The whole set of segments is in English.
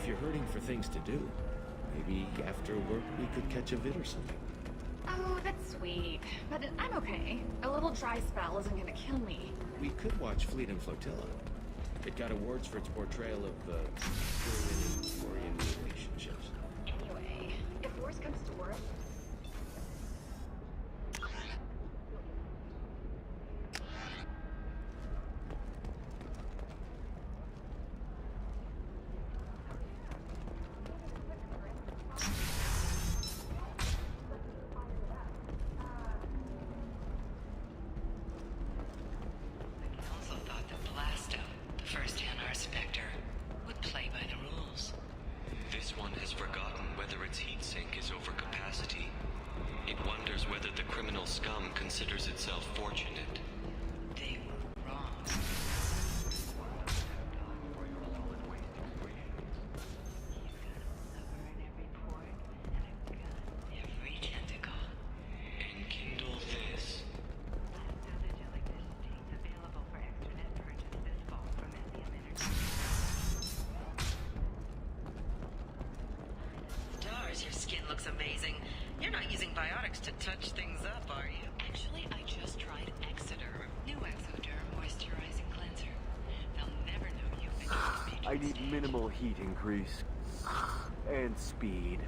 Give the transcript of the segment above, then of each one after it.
If you're hurting for things to do, maybe after work we could catch a vid or something. Oh, that's sweet. But I'm okay. A little dry spell isn't gonna kill me. We could watch Fleet and Flotilla. It got awards for its portrayal of Korean and Korean relationships. Anyway, if worse comes to worse... Your skin looks amazing. You're not using biotics to touch things up, are you? Actually, I just tried Exoderm. New Exoderm moisturizing cleanser. They'll never know you've been used to I need minimal heat increase. And speed.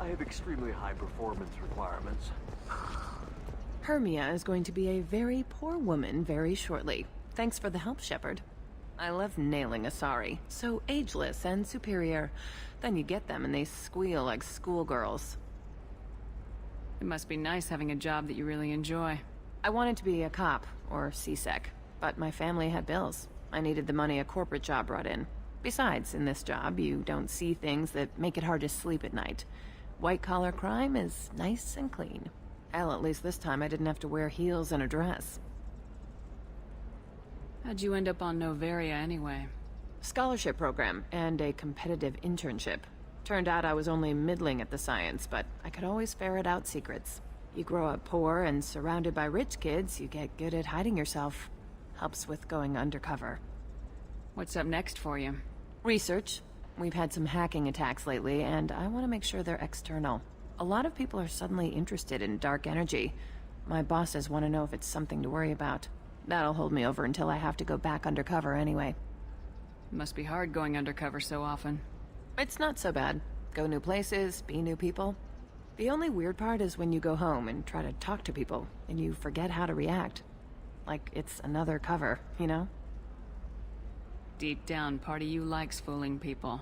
I have extremely high performance requirements. Hermia is going to be a very poor woman very shortly. Thanks for the help, Shepard. I love nailing Asari. So ageless and superior. Then you get them and they squeal like schoolgirls. It must be nice having a job that you really enjoy. I wanted to be a cop, or CSEC, but my family had bills. I needed the money a corporate job brought in. Besides, in this job, you don't see things that make it hard to sleep at night. White-collar crime is nice and clean. Hell, at least this time I didn't have to wear heels and a dress. How'd you end up on Novaria anyway? Scholarship program and a competitive internship. Turned out I was only middling at the science, but I could always ferret out secrets. You grow up poor and surrounded by rich kids, you get good at hiding yourself. Helps with going undercover. What's up next for you? Research. We've had some hacking attacks lately, and I want to make sure they're external. A lot of people are suddenly interested in dark energy. My bosses want to know if it's something to worry about. That'll hold me over until I have to go back undercover anyway. Must be hard going undercover so often. It's not so bad. Go new places, be new people. The only weird part is when you go home and try to talk to people, and you forget how to react. Like it's another cover, you know? Deep down, part of you likes fooling people.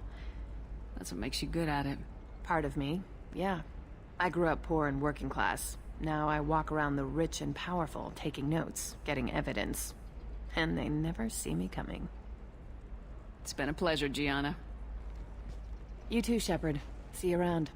That's what makes you good at it. Part of me, yeah. I grew up poor and working class. Now I walk around the rich and powerful, taking notes, getting evidence. And they never see me coming. It's been a pleasure, Gianna. You too, Shepard. See you around.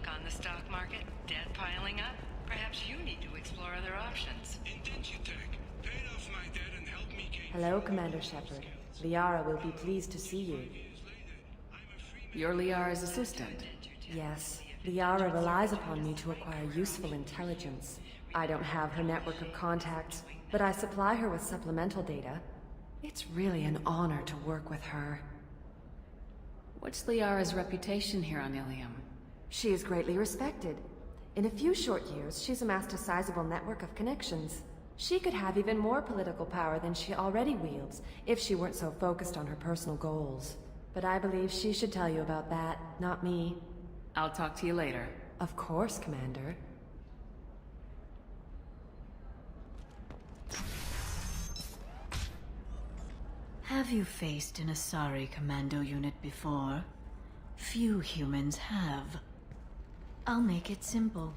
On the stock market, debt piling up. Perhaps you need to explore other options. Paid off my debt and helped me gain... Hello, Commander Shepard. Liara will be pleased to see you. You're Liara's assistant. Yes, Liara relies upon me to acquire useful intelligence. I don't have her network of contacts, but I supply her with supplemental data. It's really an honor to work with her. What's Liara's reputation here on Illium? She is greatly respected. In a few short years, she's amassed a sizable network of connections. She could have even more political power than she already wields if she weren't so focused on her personal goals. But I believe she should tell you about that, not me. I'll talk to you later. Of course, Commander. Have you faced an Asari commando unit before? Few humans have. I'll make it simple.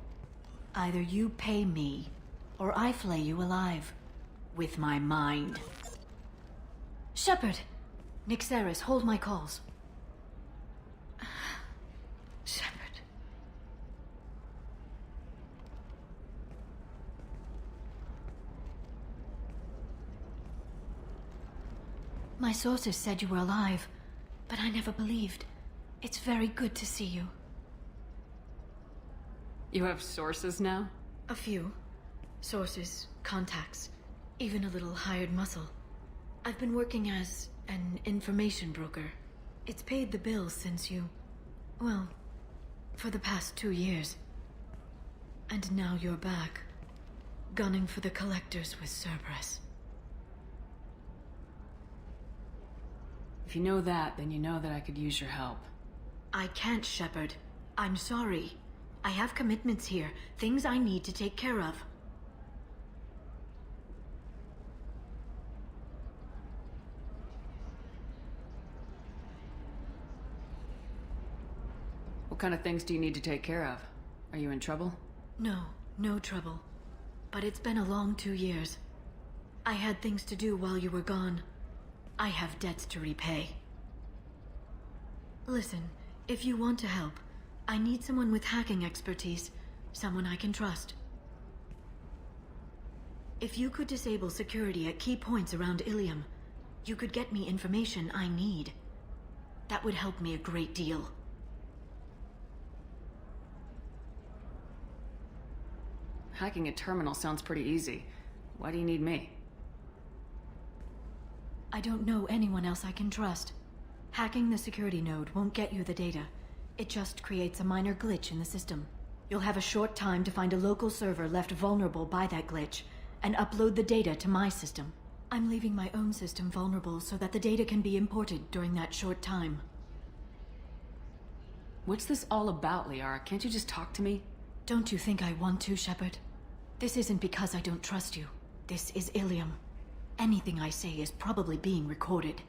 Either you pay me, or I flay you alive. With my mind. Shepard! Nixeris, hold my calls. Shepard. My sources said you were alive, but I never believed. It's very good to see you. You have sources now? A few. Sources, contacts, even a little hired muscle. I've been working as an information broker. It's paid the bills since you... well, for the past 2 years. And now you're back, gunning for the collectors with Cerberus. If you know that, then you know that I could use your help. I can't, Shepard. I'm sorry. I have commitments here, things I need to take care of. What kind of things do you need to take care of? Are you in trouble? No, no trouble. But it's been a long 2 years. I had things to do while you were gone. I have debts to repay. Listen, if you want to help, I need someone with hacking expertise. Someone I can trust. If you could disable security at key points around Illium, you could get me information I need. That would help me a great deal. Hacking a terminal sounds pretty easy. Why do you need me? I don't know anyone else I can trust. Hacking the security node won't get you the data. It just creates a minor glitch in the system. You'll have a short time to find a local server left vulnerable by that glitch, and upload the data to my system. I'm leaving my own system vulnerable so that the data can be imported during that short time. What's this all about, Liara? Can't you just talk to me? Don't you think I want to, Shepard? This isn't because I don't trust you. This is Illium. Anything I say is probably being recorded.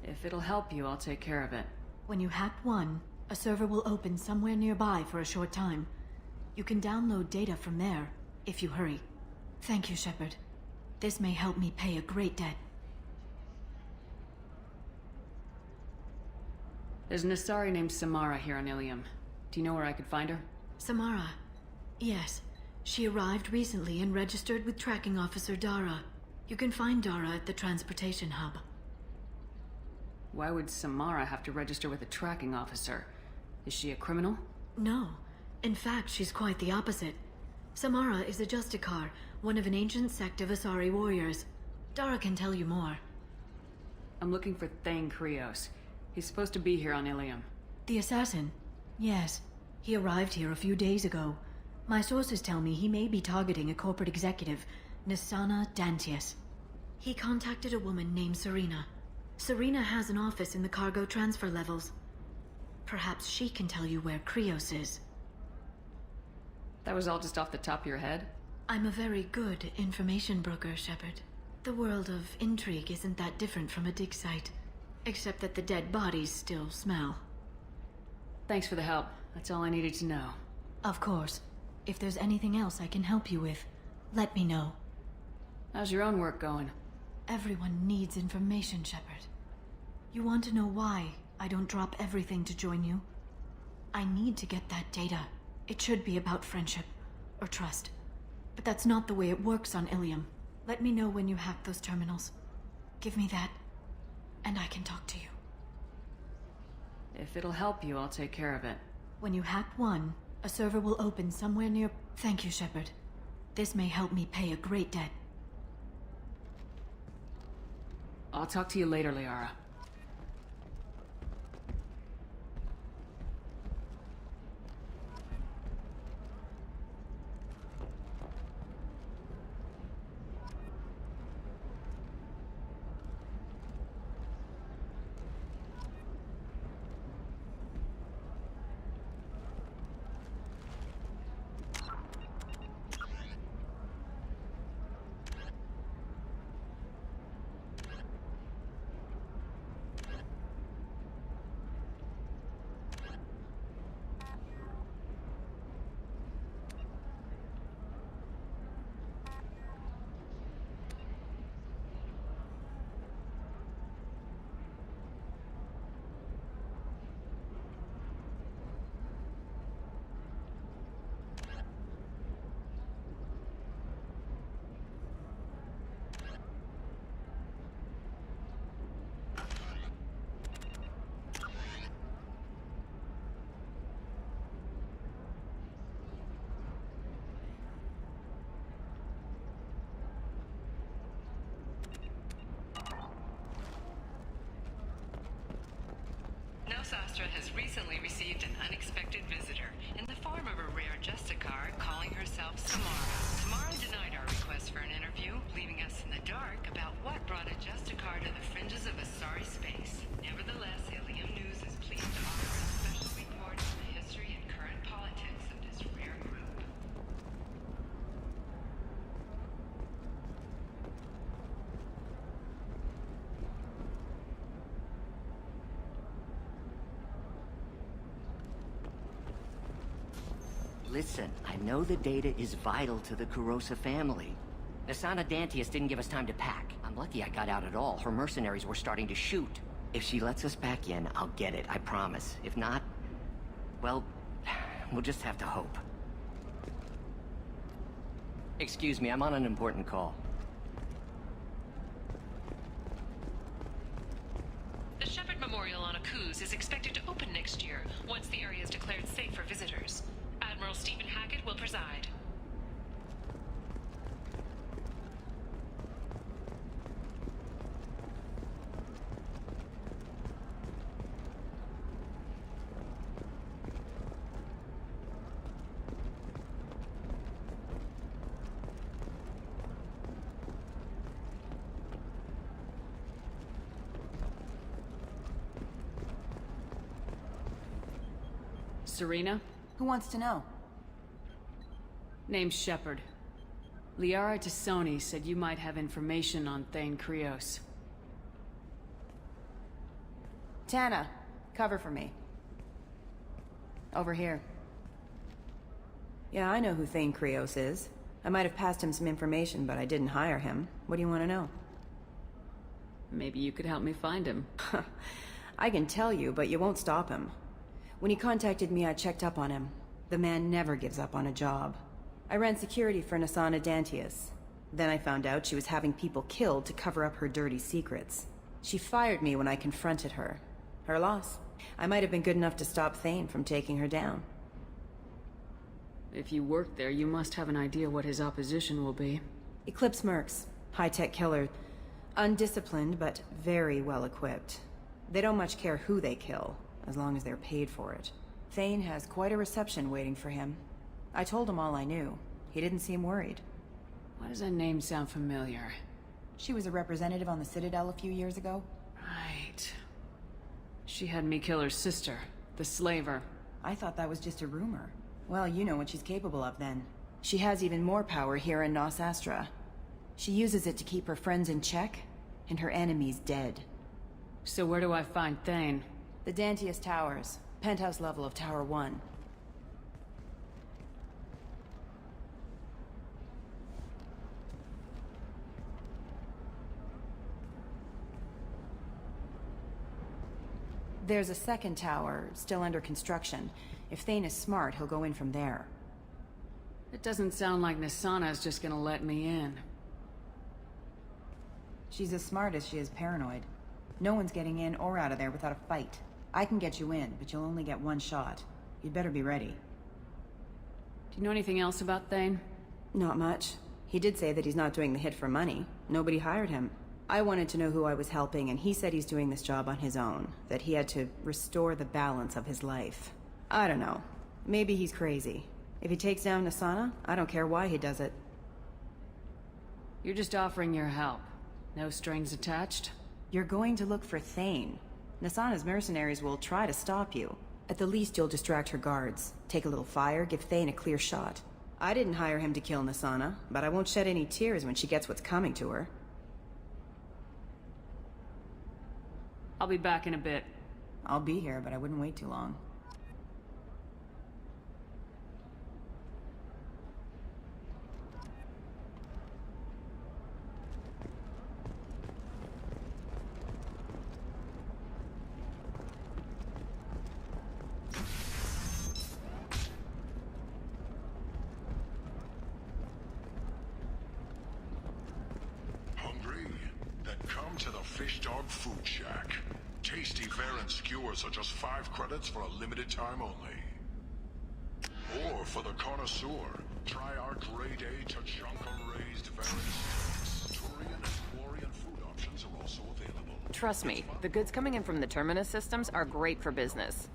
If it'll help you, I'll take care of it. When you hack one, a server will open somewhere nearby for a short time. You can download data from there, if you hurry. Thank you, Shepard. This may help me pay a great debt. There's an Asari named Samara here on Illium. Do you know where I could find her? Samara. Yes. She arrived recently and registered with Tracking Officer Dara. You can find Dara at the transportation hub. Why would Samara have to register with a tracking officer? Is she a criminal? No. In fact, she's quite the opposite. Samara is a Justicar, one of an ancient sect of Asari warriors. Dara can tell you more. I'm looking for Thane Krios. He's supposed to be here on Illium. The assassin? Yes. He arrived here a few days ago. My sources tell me he may be targeting a corporate executive, Nisana Dantius. He contacted a woman named Serena. Serena has an office in the cargo transfer levels. Perhaps she can tell you where Krios is. That was all just off the top of your head? I'm a very good information broker, Shepard. The world of intrigue isn't that different from a dig site, except that the dead bodies still smell. Thanks for the help. That's all I needed to know. Of course. If there's anything else I can help you with, let me know. How's your own work going? Everyone needs information, Shepard. You want to know why I don't drop everything to join you? I need to get that data. It should be about friendship, or trust. But that's not the way it works on Illium. Let me know when you hack those terminals. Give me that. and I can talk to you. If it'll help you, I'll take care of it. When you hack one, a server will open somewhere near... Thank you, Shepard. This may help me pay a great debt. I'll talk to you later, Liara. Nostastra has recently received an unexpected visitor in the form of a rare Justicar calling herself Samara. Samara denied our request for an interview, leaving us in the dark about what brought a Justicar to the fringes of Asari space. Nevertheless, Illium News is pleased to offer a special report on the history and current politics of this rare group. Listen, I know the data is vital to the Kurosa family. Asana Dantius didn't give us time to pack. I'm lucky I got out at all. Her mercenaries were starting to shoot. If she lets us back in, I'll get it, I promise. If not, well, we'll just have to hope. Excuse me, I'm on an important call. The Shepard Memorial on Akuz is expected to open next year, once the area is declared safe for visitors. Admiral Stephen Hackett will preside. Serena? Who wants to know? Name's Shepard. Liara Tassoni said you might have information on Thane Krios. Tana, cover for me. Over here. Yeah, I know who Thane Krios is. I might have passed him some information, but I didn't hire him. What do you want to know? Maybe you could help me find him. I can tell you, but you won't stop him. When he contacted me, I checked up on him. The man never gives up on a job. I ran security for Asana Dantius. Then I found out she was having people killed to cover up her dirty secrets. She fired me when I confronted her. Her loss. I might have been good enough to stop Thane from taking her down. If you work there, you must have an idea what his opposition will be. Eclipse mercs. High-tech killer. Undisciplined, but very well equipped. They don't much care who they kill, as long as they're paid for it. Thane has quite a reception waiting for him. I told him all I knew. He didn't seem worried. Why does that name sound familiar? She was a representative on the Citadel a few years ago. Right. She had me kill her sister, the slaver. I thought that was just a rumor. Well, you know what she's capable of then. She has even more power here in Nos Astra. She uses it to keep her friends in check, and her enemies dead. So where do I find Thane? The Dantius Towers. Penthouse level of Tower 1. There's a second tower, still under construction. If Thane is smart, he'll go in from there. It doesn't sound like Nasana's just gonna let me in. She's as smart as she is paranoid. No one's getting in or out of there without a fight. I can get you in, but you'll only get one shot. You'd better be ready. Do you know anything else about Thane? Not much. He did say that he's not doing the hit for money. Nobody hired him. I wanted to know who I was helping, and he said he's doing this job on his own. That he had to restore the balance of his life. I don't know. Maybe he's crazy. If he takes down Nasana, I don't care why he does it. You're just offering your help. No strings attached? You're going to look for Thane. Nasana's mercenaries will try to stop you. At the least, you'll distract her guards. Take a little fire, give Thane a clear shot. I didn't hire him to kill Nasana, but I won't shed any tears when she gets what's coming to her. I'll be back in a bit. I'll be here, but I wouldn't wait too long. To the Fish Dog Food Shack. Tasty fare and skewers are just 5 credits for a limited time only. Or for the connoisseur, try our grade A Tachanka raised variants. Turian and Quarian food options are also available. Trust me, the goods coming in from the Terminus systems are great for business.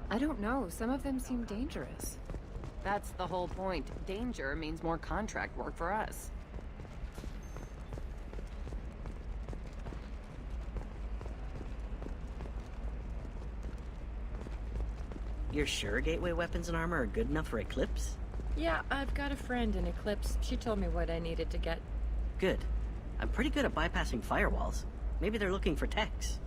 I don't know, some of them seem dangerous. That's the whole point. Danger means more contract work for us. You're sure gateway weapons and armor are good enough for Eclipse? Yeah, I've got a friend in Eclipse. She told me what I needed to get. Good. I'm pretty good at bypassing firewalls. Maybe they're looking for techs.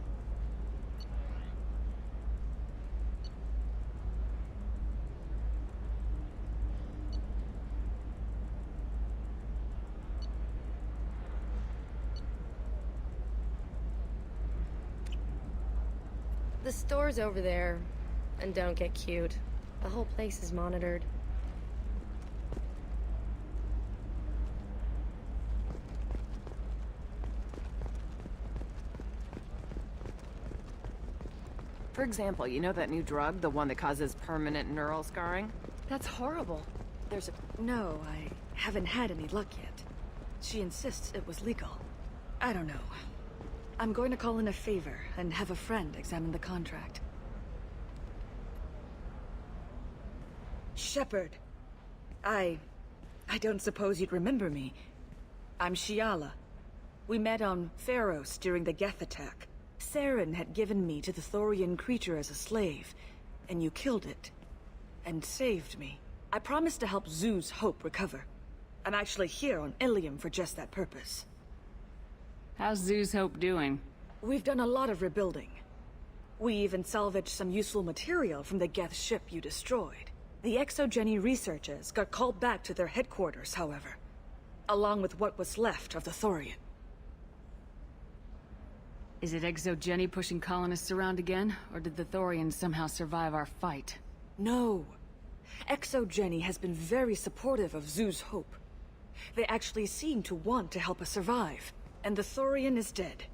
The store's over there. And don't get cute. The whole place is monitored. For example, you know that new drug, the one that causes permanent neural scarring? That's horrible. There's a... No, I haven't had any luck yet. She insists it was legal. I don't know. I'm going to call in a favor and have a friend examine the contract. Shepard. I don't suppose you'd remember me. I'm Shiala. We met on Pharos during the Geth attack. Saren had given me to the Thorian creature as a slave, and you killed it. And saved me. I promised to help Zoo's Hope recover. I'm actually here on Illium for just that purpose. How's Zoo's Hope doing? We've done a lot of rebuilding. We even salvaged some useful material from the Geth ship you destroyed. The Exogeny researchers got called back to their headquarters, however, along with what was left of the Thorian. Is it Exogeny pushing colonists around again, or did the Thorians somehow survive our fight? No. Exogeny has been very supportive of Zoo's Hope. They actually seem to want to help us survive, and the Thorian is dead.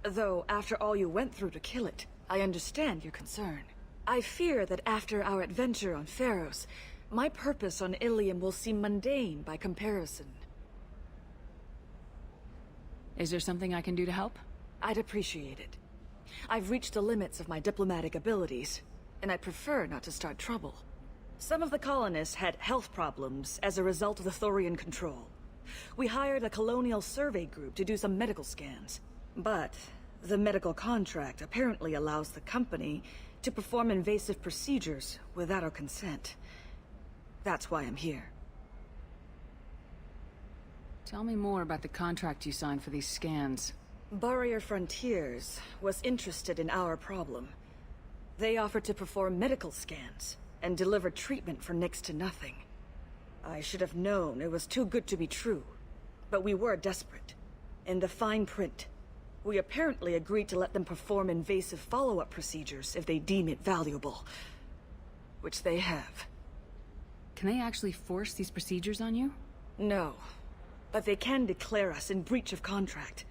Though, after all you went through to kill it, I understand your concern. I fear that after our adventure on Pharos, my purpose on Illium will seem mundane by comparison. Is there something I can do to help? I'd appreciate it. I've reached the limits of my diplomatic abilities, and I prefer not to start trouble. Some of the colonists had health problems as a result of the Thorian control. We hired a colonial survey group to do some medical scans. But the medical contract apparently allows the company to perform invasive procedures without our consent. That's why I'm here. Tell me more about the contract you signed for these scans. Barrier Frontiers was interested in our problem. They offered to perform medical scans and deliver treatment for next to nothing. I should have known it was too good to be true, but we were desperate. In the fine print, we apparently agreed to let them perform invasive follow-up procedures if they deem it valuable. Which they have. Can they actually force these procedures on you? No. But they can declare us in breach of contract.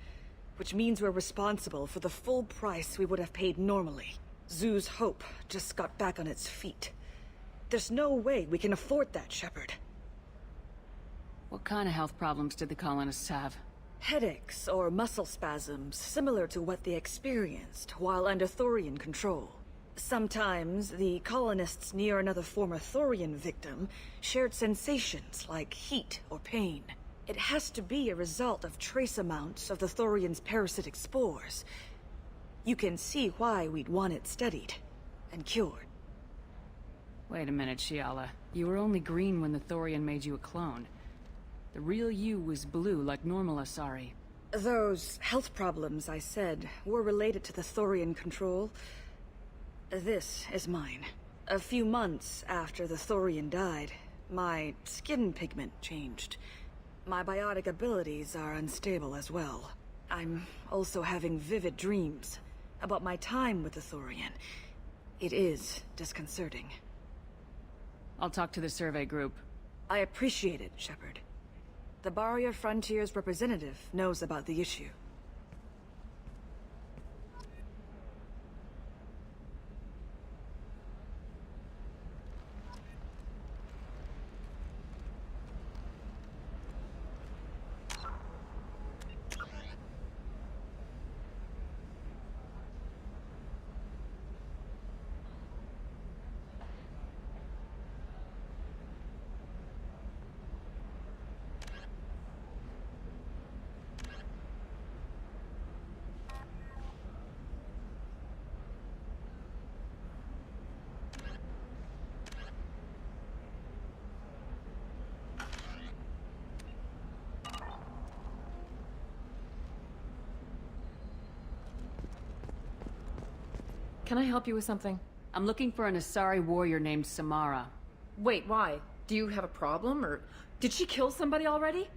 which means we're responsible for the full price we would have paid normally. Zoo's hope just got back on its feet. There's no way we can afford that, Shepard. What kind of health problems did the colonists have? Headaches or muscle spasms, similar to what they experienced while under Thorian control. Sometimes, the colonists near another former Thorian victim shared sensations like heat or pain. It has to be a result of trace amounts of the Thorian's parasitic spores. You can see why we'd want it studied and cured. Wait a minute, Gianna. You were only green when the Thorian made you a clone. The real you was blue like normal Asari. Those health problems I said were related to the Thorian control. This is mine. A few months after the Thorian died, my skin pigment changed. My biotic abilities are unstable as well. I'm also having vivid dreams about my time with the Thorian. It is disconcerting. I'll talk to the survey group. I appreciate it, Shepard. The Barrier Frontiers representative knows about the issue. Can I help you with something? I'm looking for an Asari warrior named Samara. Wait, why? Do you have a problem, or did she kill somebody already?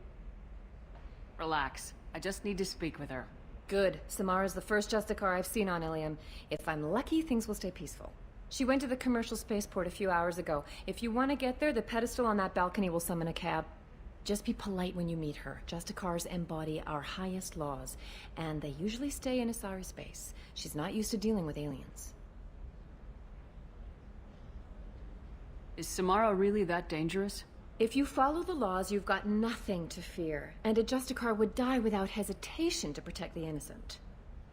Relax. I just need to speak with her. Good. Samara's the first Justicar I've seen on Illium. If I'm lucky, things will stay peaceful. She went to the commercial spaceport a few hours ago. If you want to get there, the pedestal on that balcony will summon a cab. Just be polite when you meet her. Justicars embody our highest laws, and they usually stay in Asari space. She's not used to dealing with aliens. Is Samara really that dangerous? If you follow the laws, you've got nothing to fear, and a Justicar would die without hesitation to protect the innocent.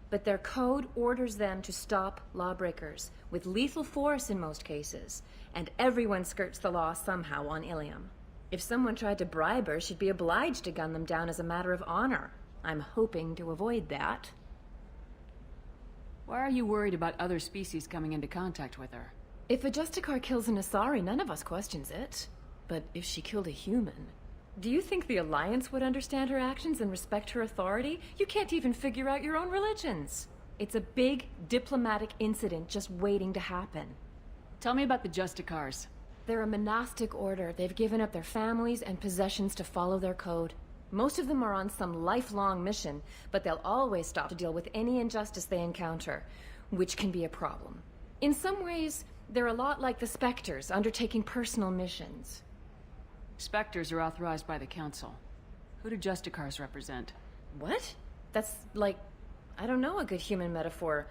But their code orders them to stop lawbreakers, with lethal force in most cases, and everyone skirts the law somehow on Illium. If someone tried to bribe her, she'd be obliged to gun them down as a matter of honor. I'm hoping to avoid that. Why are you worried about other species coming into contact with her? If a Justicar kills an Asari, none of us questions it. But if she killed a human... Do you think the Alliance would understand her actions and respect her authority? You can't even figure out your own religions. It's a big diplomatic incident just waiting to happen. Tell me about the Justicars. They're a monastic order. They've given up their families and possessions to follow their code. Most of them are on some lifelong mission, but they'll always stop to deal with any injustice they encounter, which can be a problem. In some ways, they're a lot like the Spectres, undertaking personal missions. Spectres are authorized by the Council. Who do Justicars represent? What? That's like, I don't know, a good human metaphor.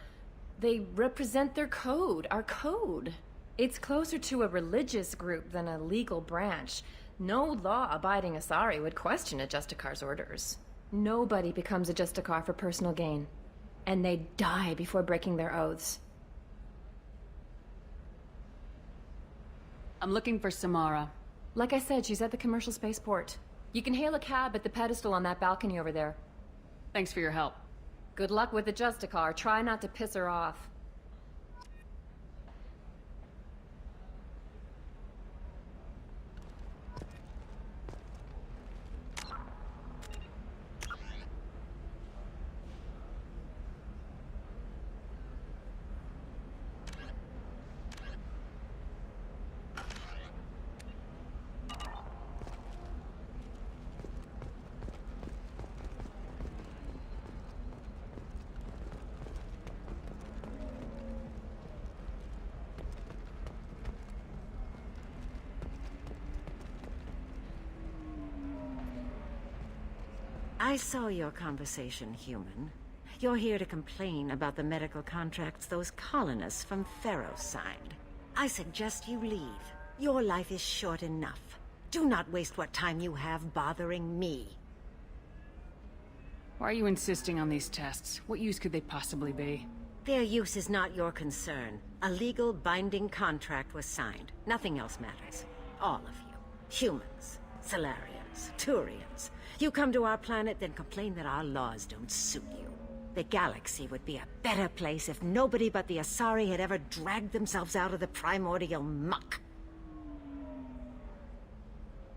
They represent their code, our code. It's closer to a religious group than a legal branch. No law-abiding Asari would question a Justicar's orders. Nobody becomes a Justicar for personal gain. And they die before breaking their oaths. I'm looking for Samara. Like I said, she's at the commercial spaceport. You can hail a cab at the pedestal on that balcony over there. Thanks for your help. Good luck with the Justicar. Try not to piss her off. I saw your conversation, human. You're here to complain about the medical contracts those colonists from Theros signed. I suggest you leave. Your life is short enough. Do not waste what time you have bothering me. Why are you insisting on these tests? What use could they possibly be? Their use is not your concern. A legal binding contract was signed. Nothing else matters. All of you. Humans, Solarians, Turians. You come to our planet, then complain that our laws don't suit you. The galaxy would be a better place if nobody but the Asari had ever dragged themselves out of the primordial muck.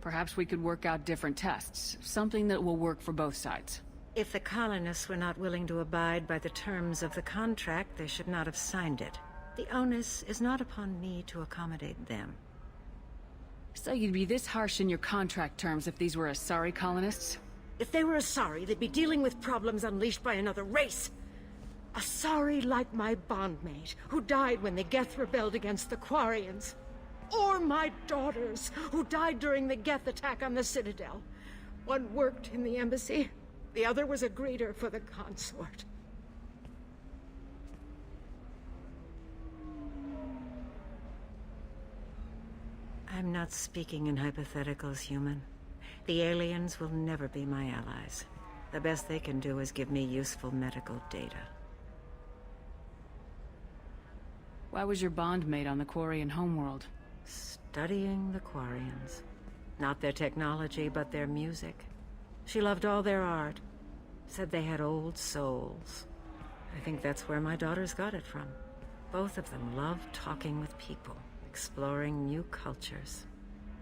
Perhaps we could work out different tests. Something that will work for both sides. If the colonists were not willing to abide by the terms of the contract, they should not have signed it. The onus is not upon me to accommodate them. So you'd be this harsh in your contract terms if these were Asari colonists? If they were Asari, they'd be dealing with problems unleashed by another race. Asari like my bondmate, who died when the Geth rebelled against the Quarians. Or my daughters, who died during the Geth attack on the Citadel. One worked in the embassy, the other was a greeter for the consort. I'm not speaking in hypotheticals, human. The aliens will never be my allies. The best they can do is give me useful medical data. Why was your bondmate on the Quarian homeworld? Studying the Quarians. Not their technology, but their music. She loved all their art. Said they had old souls. I think that's where my daughters got it from. Both of them love talking with people, exploring new cultures.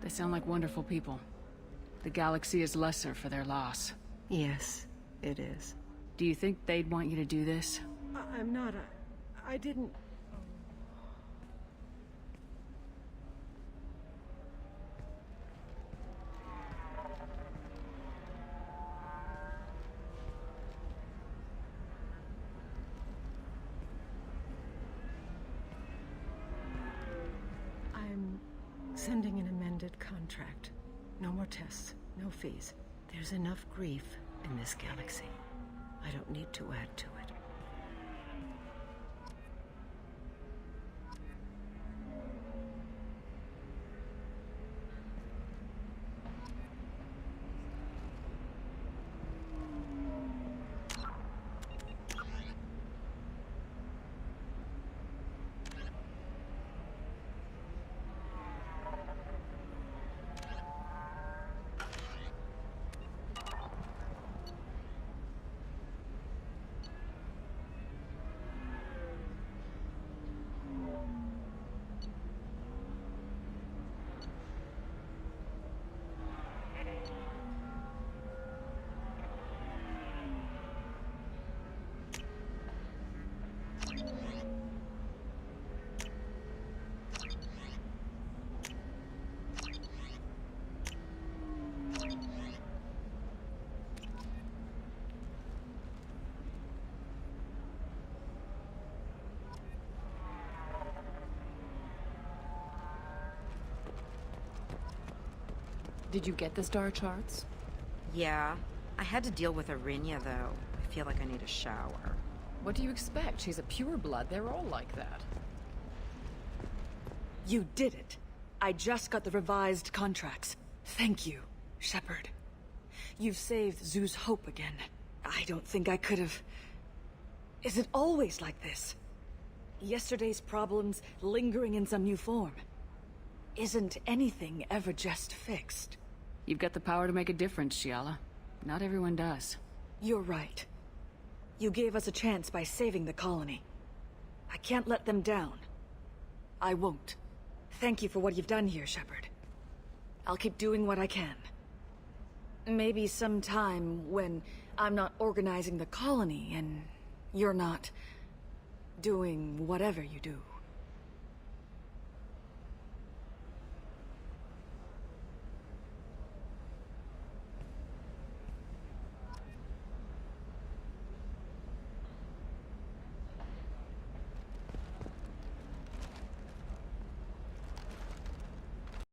They sound like wonderful people. The galaxy is lesser for their loss. Yes, it is. Do you think they'd want you to do this? I'm not I didn't... I'm sending an amended contract. No more tests, no fees. There's enough grief in this galaxy. I don't need to add to it. Did you get the star charts? Yeah. I had to deal with Arinya, though. I feel like I need a shower. What do you expect? She's a pureblood. They're all like that. You did it. I just got the revised contracts. Thank you, Shepard. You've saved Zoo's hope again. I don't think I could have... Is it always like this? Yesterday's problems lingering in some new form. Isn't anything ever just fixed? You've got the power to make a difference, Gianna. Not everyone does. You're right. You gave us a chance by saving the colony. I can't let them down. I won't. Thank you for what you've done here, Shepard. I'll keep doing what I can. Maybe sometime when I'm not organizing the colony and you're not doing whatever you do.